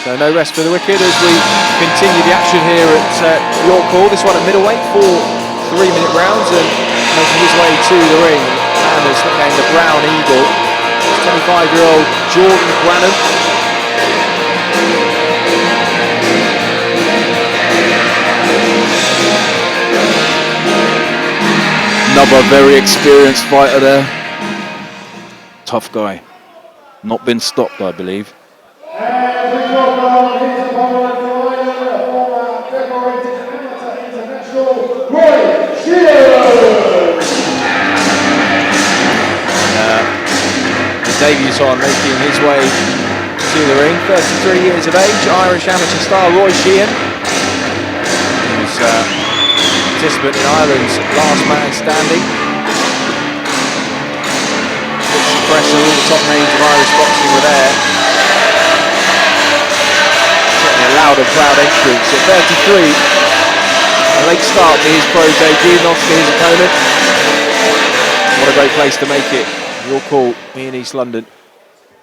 So no rest for the wicked as we continue the action here at York Hall. This one at middleweight, 4 3-minute rounds, and making his way to the ring, and it's nicknamed the Brown Eagle. 25-year-old Jordan Grannum. Another very experienced fighter there. Tough guy. Not been stopped, I believe. And we got on his opponent, former decorated amateur international, Sheahan. His debut's on, making his way to the ring. 33 years of age, Irish amateur star Sheahan. He was participant in Ireland's Last Man Standing. Pressure, all the top names of Irish boxing were there. Certainly a loud and proud entrance at 33. A late start to his pro debut, not to his opponent. What a great place to make it. Your call in East London.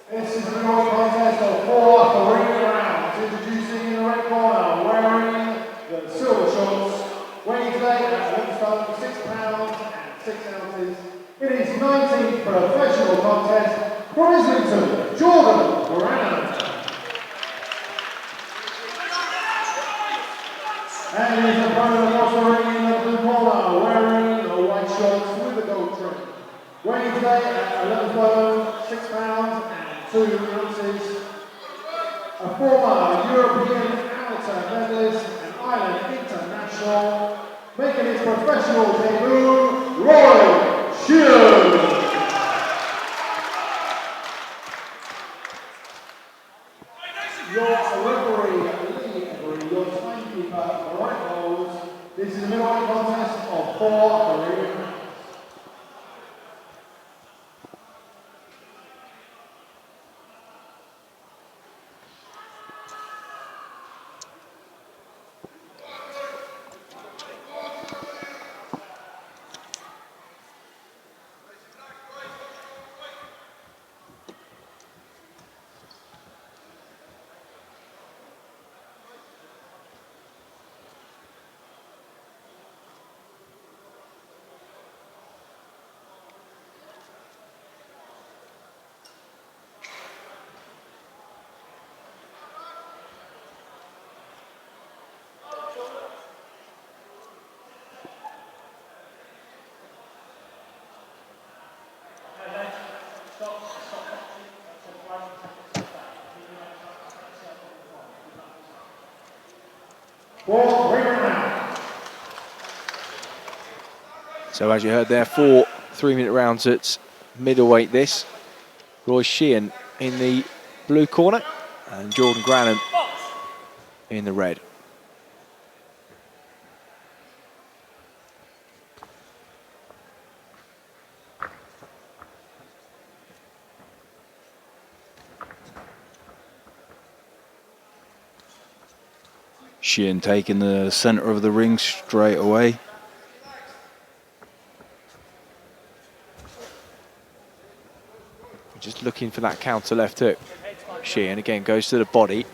This is the contest of 4 3 rounds. Introducing in the red corner, wearing the silver shorts, weighing today at 6 pounds and 6 ounces. It is 19th professional contest for Islington, Jordan Grannum. And his opponent across the ring in the blue corner, wearing the white shorts with the gold trim. Weighing today at 11 stone, 6 pounds and 2 ounces. A former European amateur medalist and Ireland international, making his professional debut, Sheahan. Your referee, your timekeeper, right goals. This is a middleweight contest of 4 3 rounds. So as you heard there, 4 3-minute rounds at middleweight this. Sheahan in the blue corner and Jordan Grannum in the red. Sheahan taking the centre of the ring straight away. Just looking for that counter left hook. Sheahan again goes to the body.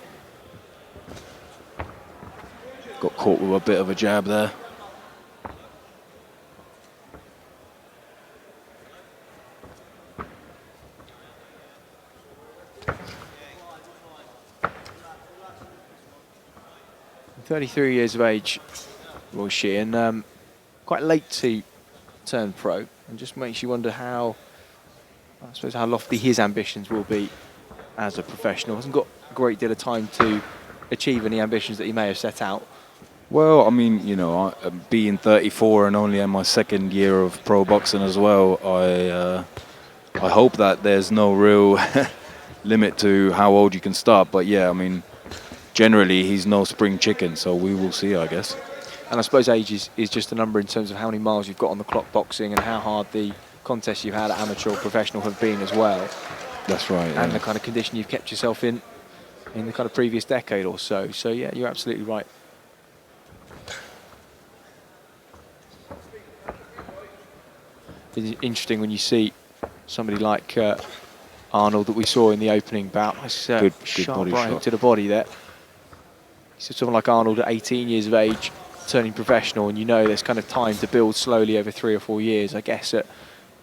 Got caught with a bit of a jab there. He's 33 years of age, Sheahan. Quite late to turn pro, and just makes you wonder how, I suppose, how lofty his ambitions will be as a professional. Hasn't got a great deal of time to achieve any ambitions that he may have set out. Well, I mean, you know, being 34 and only in my 2nd year of pro boxing as well, I hope that there's no real limit to how old you can start. But yeah, I mean, generally he's no spring chicken, so we will see, I guess. And I suppose age is just a number in terms of how many miles you've got on the clock boxing and how hard the contests you've had at amateur or professional have been as well. That's right. And the kind of condition you've kept yourself in the kind of previous decade or so. So yeah, you're absolutely right. It's interesting when you see somebody like Arnold that we saw in the opening bout. Nice Good sharp body right hook shot. to the body there. So someone like Arnold at 18 years of age, turning professional, and you know there's kind of time to build slowly over 3 or 4 years. I guess at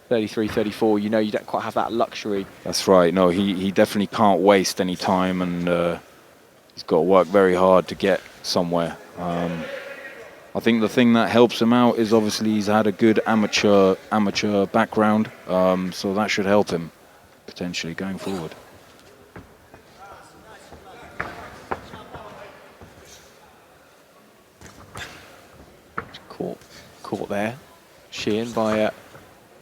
33, 34, you know you don't quite have that luxury. That's right. No, he definitely can't waste any time, and he's got to work very hard to get somewhere. I think the thing that helps him out is obviously he's had a good amateur background, so that should help him potentially going forward. Caught there, Sheahan, by a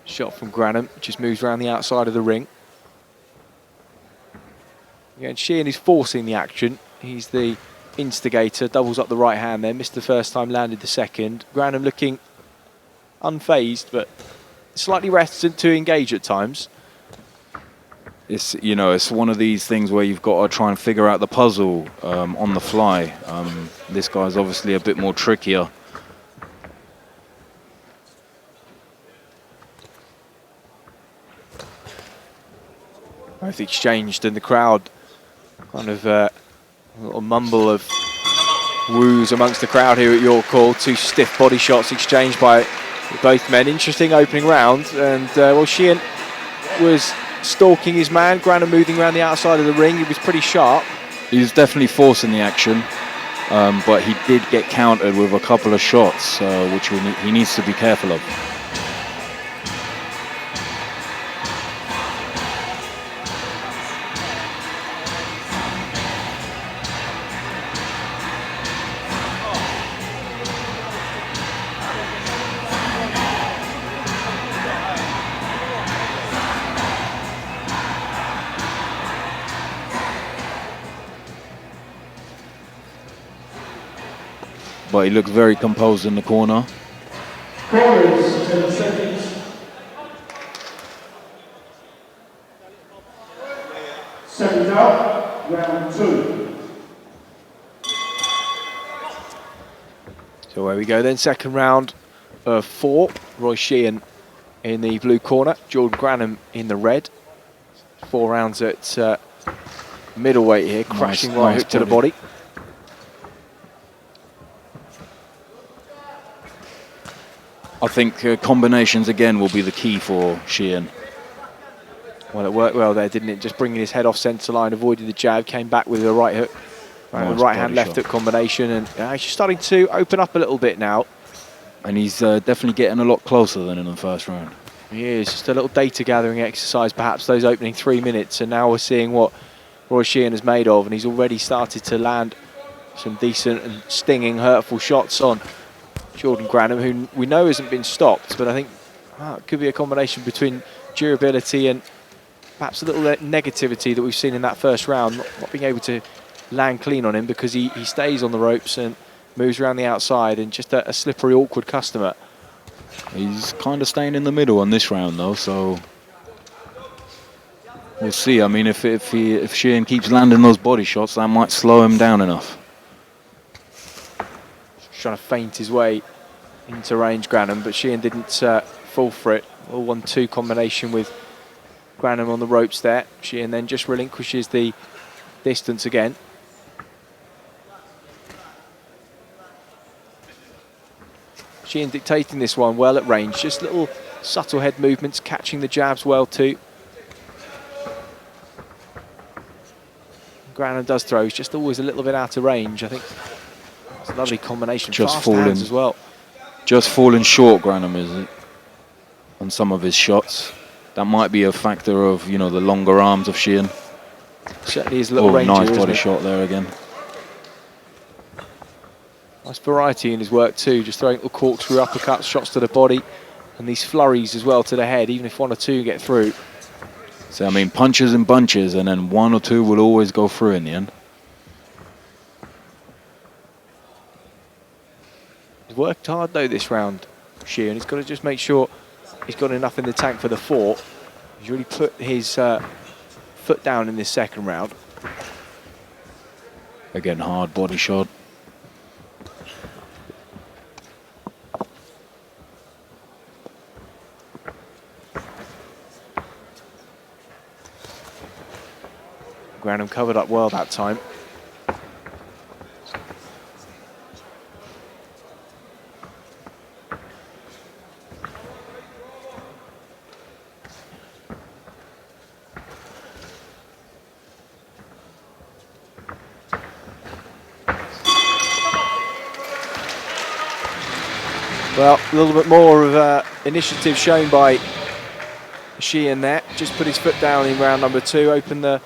shot from Grannum. Just moves around the outside of the ring. Again, Sheahan is forcing the action. He's the instigator, doubles up the right hand there, missed the first time, landed the second. Grannum looking unfazed, but slightly reticent to engage at times. It's, you know, it's one of these things where you've got to try and figure out the puzzle on the fly. This guy's obviously a bit more trickier. Both exchanged, and the crowd kind of a little mumble of woos amongst the crowd here at York Hall. 2 stiff body shots exchanged by both men. Interesting opening round, and well, Sheahan was stalking his man. Grannum moving around the outside of the ring. He was pretty sharp. He was definitely forcing the action, but he did get countered with a couple of shots, which he needs to be careful of. But he looks very composed in the corner. Corners, 10 seconds. Seconds out, round 2. So away we go then, second round of 4. Roy Sheahan in the blue corner, Jordan Grannum in the red. 4 rounds at middleweight here, crashing right hook to the body. I think combinations again will be the key for Sheahan. Well, it worked well there, didn't it? Just bringing his head off centre line, avoided the jab, came back with a right hook. Nice right hand, body left shot. hook combination, and he's starting to open up a little bit now. And he's definitely getting a lot closer than in the first round. He is, just a little data gathering exercise, perhaps those opening 3 minutes, and now we're seeing what Roy Sheahan is made of, and he's already started to land some decent and stinging, hurtful shots on Jordan Grannum, who we know hasn't been stopped, but I think it could be a combination between durability and perhaps a little negativity that we've seen in that first round, not being able to land clean on him because he stays on the ropes and moves around the outside, and just a slippery, awkward customer. He's kind of staying in the middle on this round though, so we'll see. I mean, if Sheahan keeps landing those body shots, that might slow him down enough. Trying to feint his way into range, Grannum, but Sheahan didn't fall for it. A 1-2 combination with Grannum on the ropes there. Sheahan then just relinquishes the distance again. Sheahan dictating this one well at range, just little subtle head movements, catching the jabs well too. Grannum does throw, he's just always a little bit out of range. I think it's a lovely combination. Just fast falling hands as well. Just falling short, Grannum, is it? On some of his shots. That might be a factor of, you know, the longer arms of Sheahan. Certainly is a little rangier, nice isn't body it? shot there again. Nice variety in his work too, just throwing little corkscrew uppercuts, shots to the body, and these flurries as well to the head, even if 1 or 2 get through. So, I mean, punches and bunches, and then 1 or 2 will always go through in the end. He's worked hard though this round, Sheahan. He's got to just make sure he's got enough in the tank for the 4. He's really put his foot down in this second round. Again, hard body shot. Grannum covered up well that time. Well, a little bit more of initiative shown by Sheahan there. Just put his foot down in round number 2, open the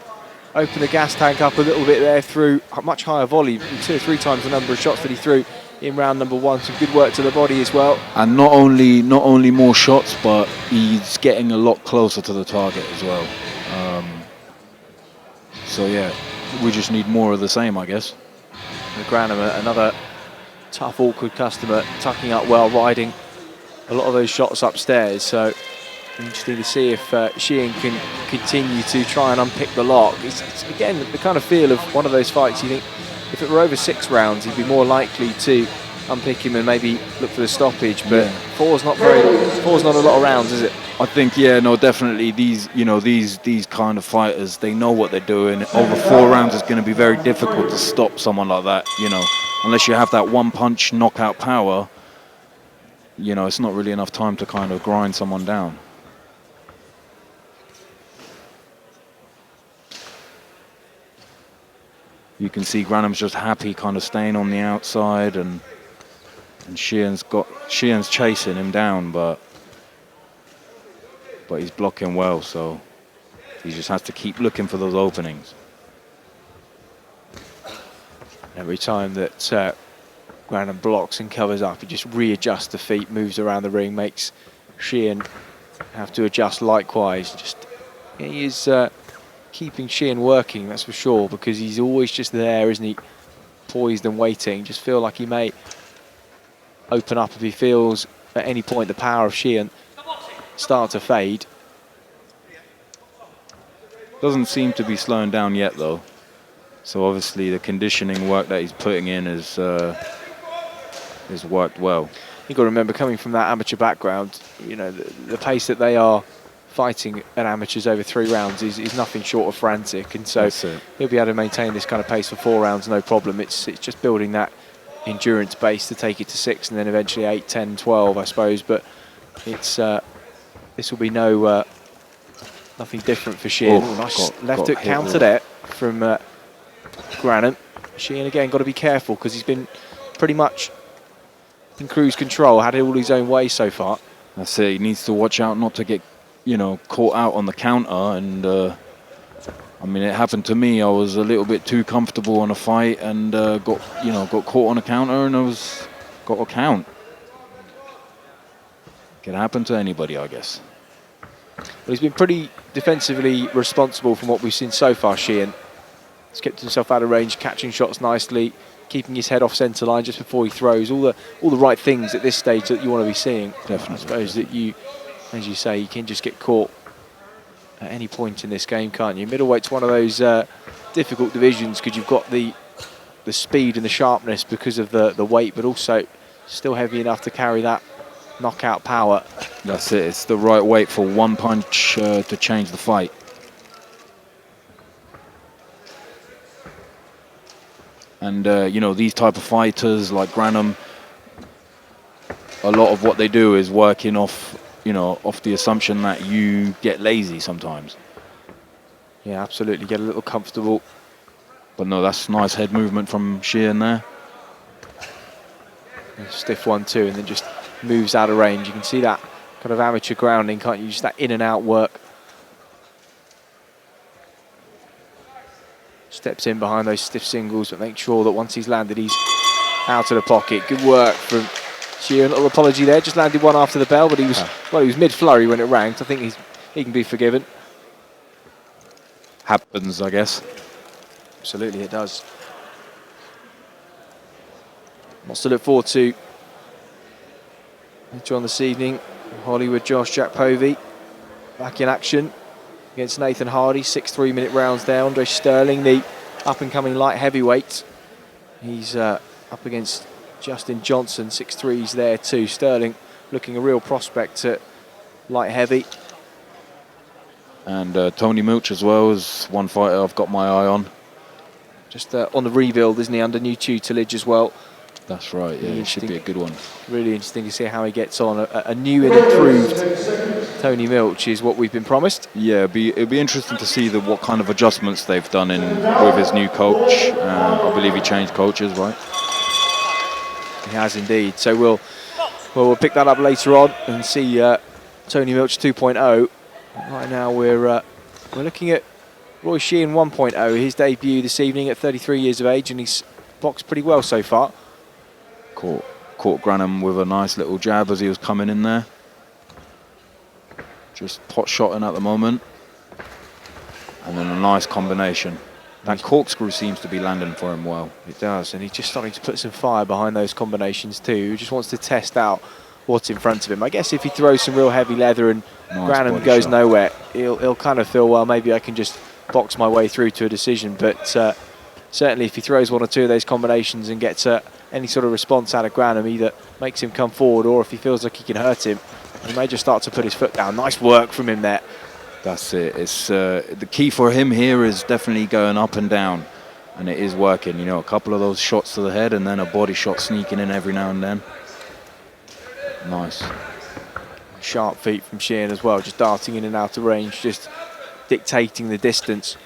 gas tank up a little bit there, through a much higher volume, 2 or 3 times the number of shots that he threw in round number 1. Some good work to the body as well. And not only more shots, but he's getting a lot closer to the target as well. So yeah, we just need more of the same, I guess. Grannum, another tough, awkward customer, tucking up well, riding a lot of those shots upstairs. So interesting to see if Sheahan can continue to try and unpick the lock. It's again the kind of feel of one of those fights you think if it were over 6 rounds, he'd be more likely to unpick him and maybe look for the stoppage. But yeah. four's not a lot of rounds, is it? I think, yeah, no, definitely these kind of fighters, they know what they're doing. Over 4 rounds, it's going to be very difficult to stop someone like that, unless you have that one punch knockout power. It's not really enough time to kind of grind someone down. You can see Grannum's just happy kind of staying on the outside, and Sheahan's chasing him down, but he's blocking well, so he just has to keep looking for those openings. Every time that Grannum blocks and covers up, he just readjusts the feet, moves around the ring, makes Sheahan have to adjust likewise. He is keeping Sheahan working, that's for sure, because he's always just there, isn't he? Poised and waiting. Just feel like he may open up if he feels at any point the power of Sheahan start to fade. Doesn't seem to be slowing down yet, though. So obviously the conditioning work that he's putting in has worked well. You've got to remember, coming from that amateur background, the pace that they are fighting at amateurs over 3 rounds is nothing short of frantic, and so he'll be able to maintain this kind of pace for 4 rounds, no problem. It's just building that endurance base to take it to 6 and then eventually 8, 10, 12, I suppose. But it's this will be nothing different for Sheahan. Nice left hook counter there from Grannum. Sheahan again got to be careful because he's been pretty much in cruise control, had it all his own way so far. That's it. He needs to watch out not to get caught out on the counter, and I mean, it happened to me. I was a little bit too comfortable on a fight and got caught on a counter, and got a count. Can happen to anybody, I guess. Well, he's been pretty defensively responsible from what we've seen so far, Sheahan. He's kept himself out of range, catching shots nicely, keeping his head off centre line just before he throws. All the right things at this stage that you want to be seeing. Definitely. I suppose that you, as you say, you can just get caught at any point in this game, can't you? Middleweight's one of those difficult divisions because you've got the speed and the sharpness because of the weight, but also still heavy enough to carry that knockout power. That's it. It's the right weight for one punch to change the fight. And these type of fighters like Grannum, a lot of what they do is working off the assumption that you get lazy sometimes. Yeah, absolutely. Get a little comfortable. But no, that's nice head movement from Sheahan there. Stiff 1-2 and then just moves out of range. You can see that kind of amateur grounding, can't you? Just that in and out work. Steps in behind those stiff singles, but make sure that once he's landed, he's out of the pocket. Good work from Sheahan. A little apology there. Just landed one after the bell, but he was mid-flurry when it ranked. I think he can be forgiven. Happens, I guess. Absolutely, it does. Lots to look forward to later on this evening. Hollywood Josh Jack Povey back in action against Nathan Hardy. 6 3-minute rounds there. Andre Sterling, the up-and-coming light heavyweight. He's up against Justin Johnson. 6'3" there too. Sterling looking a real prospect at light heavy. And Tony Milch as well is one fighter I've got my eye on. Just on the rebuild, isn't he, under new tutelage as well? That's right, yeah, it should be a good one. Really interesting to see how he gets on. A new and improved Tony Milch is what we've been promised. Yeah, it'd be interesting to see what kind of adjustments they've done with his new coach. I believe he changed coaches, right? He has indeed. So we'll pick that up later on and see Tony Milch 2.0. Right now we're looking at Roy Sheahan 1.0, his debut this evening at 33 years of age, and he's boxed pretty well so far. Caught Grannum with a nice little jab as he was coming in there. Just pot-shotting at the moment. And then a nice combination. That corkscrew seems to be landing for him well. It does, and he's just starting to put some fire behind those combinations too. He just wants to test out what's in front of him. I guess if he throws some real heavy leather and Grannum goes nowhere, he'll kind of feel, well, maybe I can just box my way through to a decision. But certainly if he throws one or two of those combinations and gets any sort of response out of Grannum, either makes him come forward or if he feels like he can hurt him, he may just start to put his foot down. Nice work from him there. That's it. It's the key for him here is definitely going up and down, and it is working. You know, a couple of those shots to the head and then a body shot sneaking in every now and then. Nice. Sharp feet from Sheahan as well, just darting in and out of range, just dictating the distance.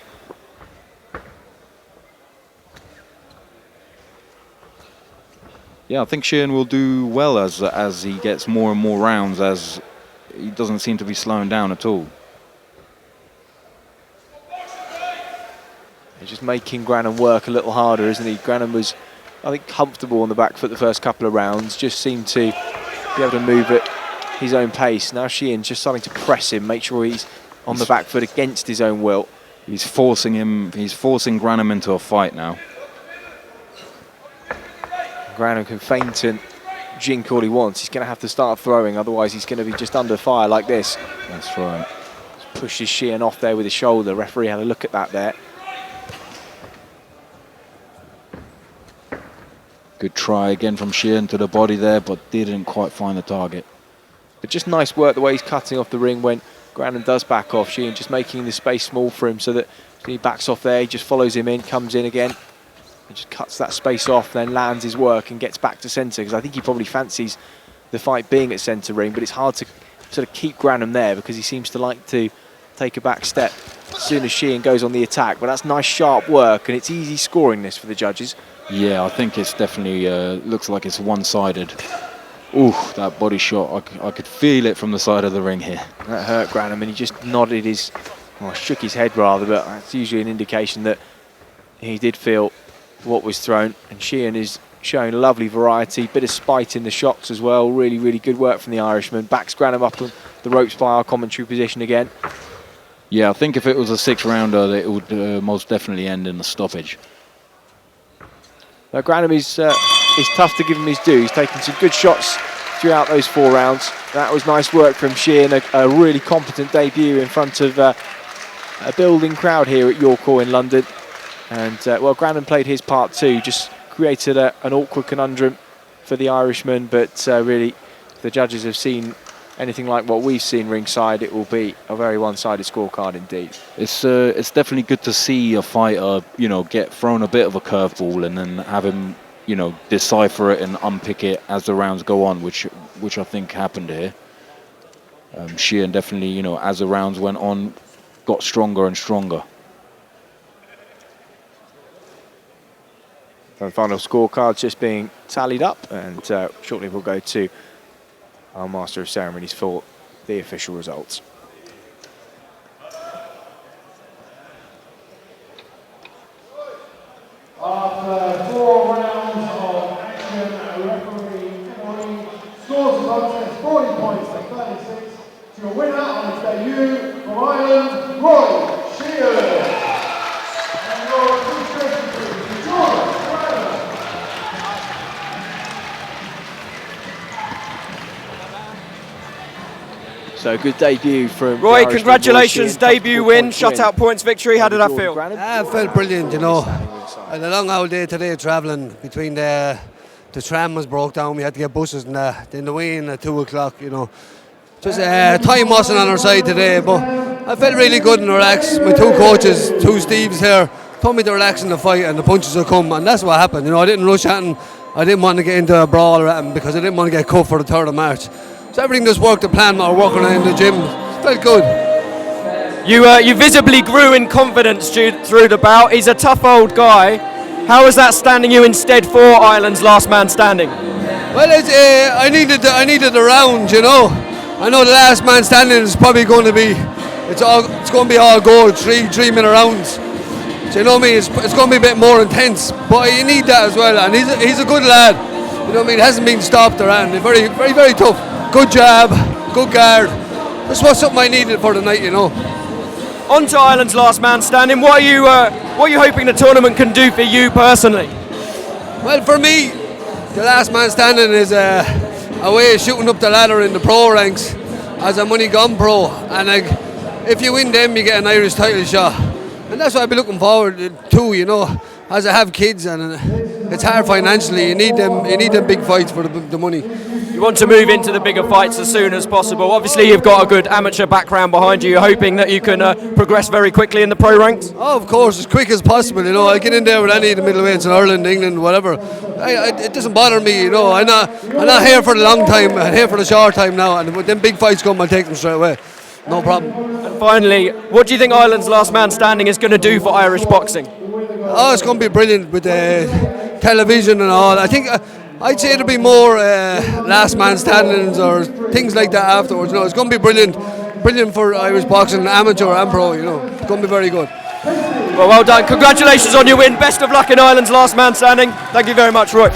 Yeah, I think Sheahan will do well as he gets more and more rounds, as he doesn't seem to be slowing down at all. He's just making Grannum work a little harder, isn't he? Grannum was, I think, comfortable on the back foot the first couple of rounds, just seemed to be able to move at his own pace. Now Sheahan's just starting to press him, make sure he's on the back foot against his own will. He's forcing Grannum into a fight now. Grannum can feint and jink all he wants. He's going to have to start throwing, otherwise he's going to be just under fire like this. That's right. Just pushes Sheahan off there with his shoulder. Referee had a look at that there. Good try again from Sheahan to the body there, but didn't quite find the target. But just nice work the way he's cutting off the ring when Grannum does back off. Sheahan just making the space small for him so that he backs off there, he just follows him in, comes in again. He just cuts that space off, then lands his work and gets back to centre, because I think he probably fancies the fight being at centre ring, but it's hard to sort of keep Grannum there because he seems to like to take a back step as soon as Sheahan goes on the attack. But that's nice sharp work, and it's easy scoring this for the judges. Yeah, I think it's definitely looks like it's one-sided. Ooh, that body shot, I could feel it from the side of the ring here. That hurt Grannum, and he just nodded shook his head rather, but that's usually an indication that he did feel what was thrown. And Sheahan is showing lovely variety, bit of spite in the shots as well. Really, really good work from the Irishman. Backs Grannum up on the ropes by our commentary position again. Yeah, I think if it was a 6-rounder, it would most definitely end in a stoppage. Now Grannum is tough to give him his due. He's taken some good shots throughout those 4 rounds. That was nice work from Sheahan, a really competent debut in front of a building crowd here at York Hall in London. And, well, Grannum played his part too, just created an awkward conundrum for the Irishman, but really, if the judges have seen anything like what we've seen ringside, it will be a very one-sided scorecard indeed. It's definitely good to see a fighter, you know, get thrown a bit of a curveball and then have him, you know, decipher it and unpick it as the rounds go on, which I think happened here. Sheahan definitely, you know, as the rounds went on, got stronger and stronger. The final scorecards just being tallied up, and shortly we'll go to our Master of Ceremonies for the official results. After 4 rounds of action, referee scores the contest 40 points to 36 to your winner on his debut from Ireland, Roy Sheahan. And your appreciation to Jordan Grannum. So good debut from Roy, congratulations, debut win, shutout points victory. How did that feel? I felt brilliant, you know. I had a long old day today travelling between the tram was broke down, we had to get buses and that. Then the weigh-in at 2 o'clock, you know. Just time wasn't on our side today, but I felt really good and relaxed. My two coaches, two Steves here, told me to relax in the fight and the punches will come, and that's what happened. You know, I didn't rush at him. I didn't want to get into a brawl at him because I didn't want to get cut for the 3rd of March. So everything just worked to plan. We were working on in the gym. It felt good. You visibly grew in confidence through the bout. He's a tough old guy. How is that standing you in stead for Ireland's last man standing? Well, I needed the round, you know. I know the last man standing is probably going to be, it's going to be all gold, 3-minute rounds. So you know what I mean? It's going to be a bit more intense, but you need that as well. And he's a good lad. You know what I mean? He hasn't been stopped around. He's very, very, very tough. Good jab, good guard. This was something I needed for the night, you know. On to Ireland's last man standing. What are you hoping the tournament can do for you personally? Well, for me, the last man standing is a way of shooting up the ladder in the pro ranks as a money gun pro. And like, if you win them, you get an Irish title shot. And that's what I'll be looking forward to, you know. As I have kids and it's hard financially, you need them big fights for the money. You want to move into the bigger fights as soon as possible. Obviously, you've got a good amateur background behind you. You're hoping that you can progress very quickly in the pro ranks? Oh, of course, as quick as possible. You know, I get in there with any of the middleweights in Ireland, England, whatever. It doesn't bother me. You know, I'm not here for the long time. I'm here for the short time now. And when them big fights come, I'll take them straight away. No problem. And finally, what do you think Ireland's last man standing is going to do for Irish boxing? Oh, it's going to be brilliant with the television and all. I think I'd say it'll be more last man standings or things like that afterwards. You know, it's going to be brilliant for Irish boxing, amateur and pro. You know, it's going to be very good. Well done. Congratulations on your win. Best of luck in Ireland's last man standing. Thank you very much, Roy.